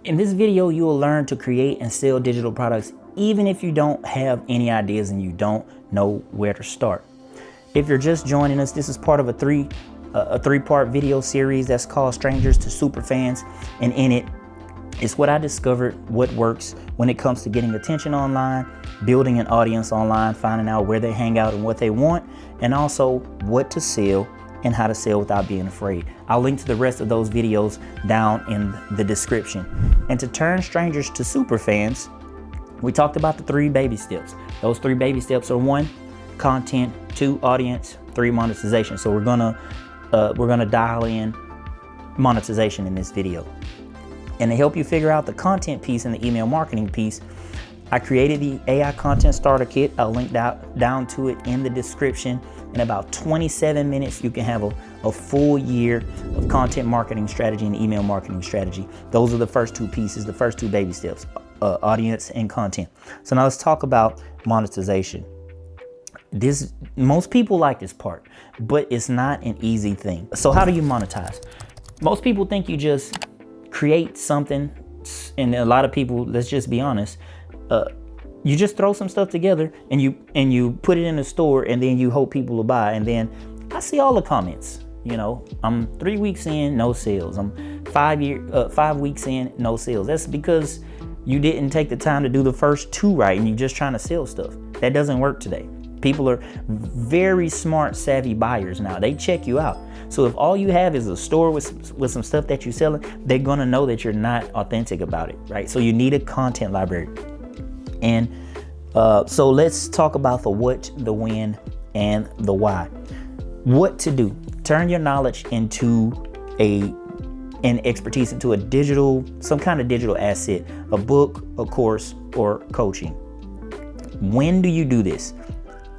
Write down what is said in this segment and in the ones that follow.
In this video, you will learn to create and sell digital products even if you don't have any ideas and you don't know where to start. If you're just joining us, this is part of a three-part video series that's called Strangers to Superfans, and in it, it's what I discovered what works when it comes to getting attention online, building an audience online, finding out where they hang out and what they want, and also what to sell and how to sell without being afraid. I'll link to the rest of those videos down in the description. And to turn strangers to superfans, we talked about the 3 baby steps. Those 3 baby steps are 1, content, 2, audience, 3, monetization. So we're gonna dial in monetization in this video. And to help you figure out the content piece and the email marketing piece, I created the AI Content Starter Kit. I'll link down to it in the description. In about 27 minutes, you can have a full year of content marketing strategy and email marketing strategy. Those are the first 2 pieces, the first 2 baby steps, audience and content. So now let's talk about monetization. Most people like this part, but it's not an easy thing. So how do you monetize? Most people think you just create something, and a lot of people, let's just be honest, you just throw some stuff together and you put it in the store, and then you hope people will buy. And then I see all the comments, you know, I'm 3 weeks in, no sales. I'm 5 weeks in, no sales. That's because you didn't take the time to do the first 2 right, and you're just trying to sell stuff. That doesn't work today. People are very smart, savvy buyers now. They check you out. So if all you have is a store with some stuff that you're selling, they're gonna know that you're not authentic about it, right? So you need a content library. And so let's talk about the what, the when, and the why. What to do: turn your knowledge into and expertise into some kind of digital asset, a book, a course, or coaching. When do you do this?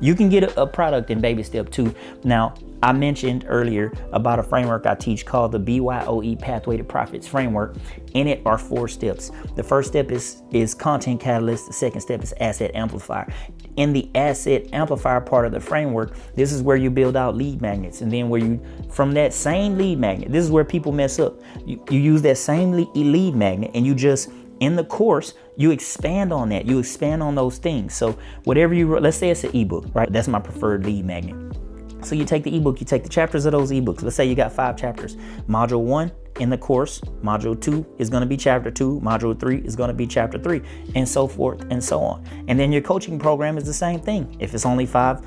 You can get a product in baby step 2. Now, I mentioned earlier about a framework I teach called the BYOE Pathway to Profits framework. In it are 4 steps. The first step is content catalyst. The second step is asset amplifier. In the asset amplifier part of the framework, this is where you build out lead magnets. And then from that same lead magnet, this is where people mess up. You use that same lead magnet, and you just, in the course, you expand on that. You expand on those things. So whatever let's say it's an ebook, right? That's my preferred lead magnet. So you take the ebook, you take the chapters of those ebooks. Let's say you got 5 chapters. Module 1 in the course, module 2 is going to be chapter 2, module 3 is going to be chapter 3, and so forth and so on. And then your coaching program is the same thing. If it's only 5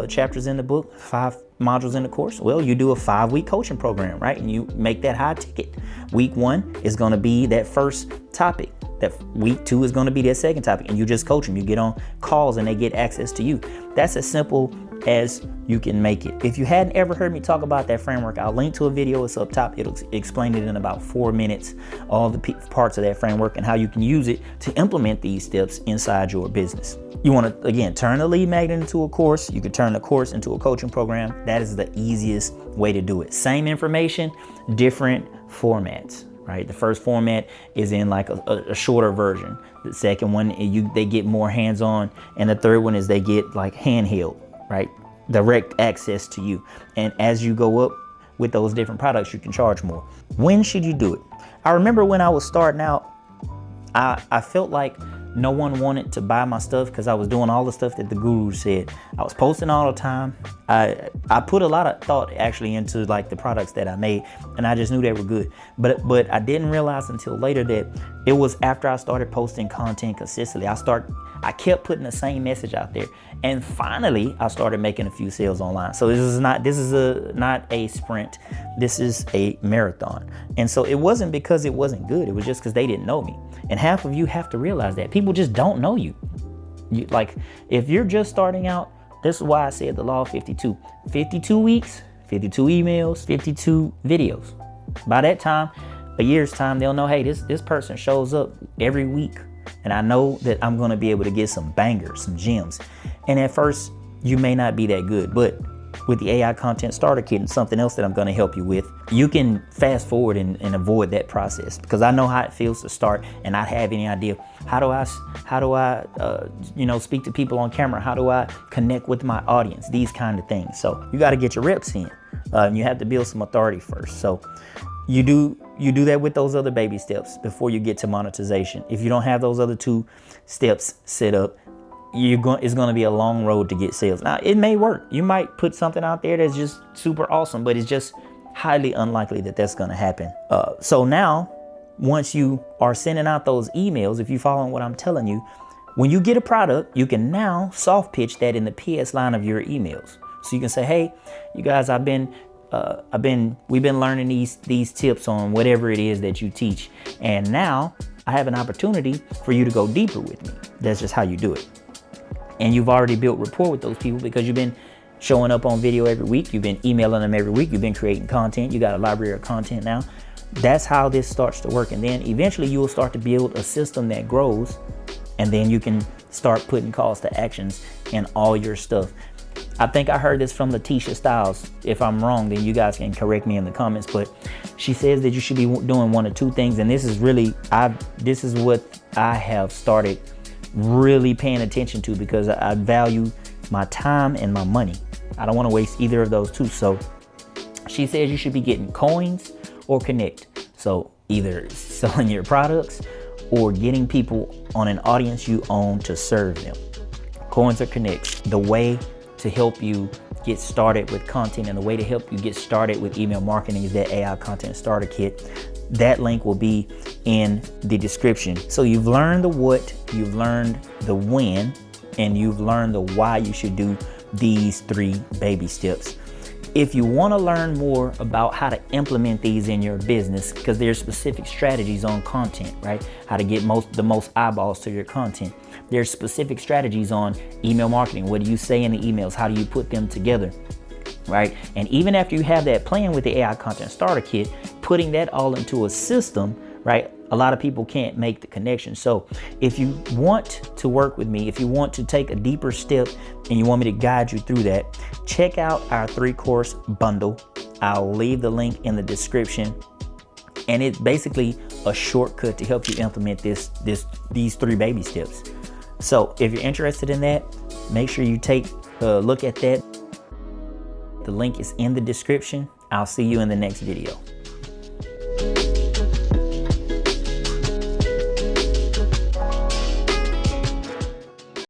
chapters in the book, 5 modules in the course, well, you do a 5-week coaching program, right? And you make that high ticket. Week 1 is going to be that first topic. That week 2 is going to be that second topic, and you just coach them. You get on calls and they get access to you. That's as simple as you can make it. If you hadn't ever heard me talk about that framework, I'll link to a video. It's up top. It'll explain it in about 4 minutes, all the parts of that framework and how you can use it to implement these steps inside your business. You want to, again, turn a lead magnet into a course. You could turn the course into a coaching program. That is the easiest way to do it. Same information, different formats. Right, the first format is in like a shorter version. The second one, they get more hands-on, and the third one is they get like handheld, right, direct access to you. And as you go up with those different products, you can charge more. When should you do it? I remember when I was starting out, I felt like no one wanted to buy my stuff because I was doing all the stuff that the guru said. I was posting all the time. I put a lot of thought actually into like the products that I made, and I just knew they were good. But I didn't realize until later that it was after I started posting content consistently. I kept putting the same message out there, and finally I started making a few sales online. So this is not a sprint. This is a marathon. And so it wasn't because it wasn't good. It was just because they didn't know me. And half of you have to realize that people just don't know you. Like if you're just starting out, this is why I said the law of 52. 52 weeks, 52 emails, 52 videos. By that time, a year's time, they'll know, hey, this person shows up every week, and I know that I'm going to be able to get some bangers, some gems. And at first, you may not be that good, but with the AI Content Starter Kit and something else that I'm going to help you with, you can fast forward and avoid that process, because I know how it feels to start and not have any idea. How do I speak to people on camera? How do I connect with my audience? These kind of things. So you got to get your reps in. You have to build some authority first. So you do that with those other baby steps before you get to monetization. If you don't have those other 2 steps set up, it's going to be a long road to get sales. Now, it may work. You might put something out there that's just super awesome, but it's just highly unlikely that that's going to happen. So now, once you are sending out those emails, if you're following what I'm telling you, when you get a product, you can now soft pitch that in the PS line of your emails. So you can say, hey, you guys, we've been learning these tips on whatever it is that you teach. And now I have an opportunity for you to go deeper with me. That's just how you do it. And you've already built rapport with those people because you've been showing up on video every week. You've been emailing them every week. You've been creating content. You got a library of content now. That's how this starts to work. And then eventually you will start to build a system that grows, and then you can start putting calls to actions in all your stuff. I think I heard this from Letitia Styles. If I'm wrong, then you guys can correct me in the comments, but she says that you should be doing 1 or 2 things. And this is what I have started really paying attention to, because I value my time and my money. I don't want to waste either of those 2. So she says you should be getting coins or connect. So either selling your products or getting people on an audience you own to serve them. Coins or connect. The way to help you get started with content and the way to help you get started with email marketing is that AI Content Starter Kit. That link will be in the description. So you've learned the what, you've learned the when, and you've learned the why you should do these 3 baby steps. If you want to learn more about how to implement these in your business, because there's specific strategies on content, right? How to get the most eyeballs to your content. There's specific strategies on email marketing. What do you say in the emails? How do you put them together, right? And even after you have that plan with the AI Content Starter Kit, putting that all into a system, right? A lot of people can't make the connection. So if you want to work with me, if you want to take a deeper step and you want me to guide you through that, check out our 3-course bundle. I'll leave the link in the description. And it's basically a shortcut to help you implement these 3 baby steps. So if you're interested in that, make sure you take a look at that. The link is in the description. I'll see you in the next video.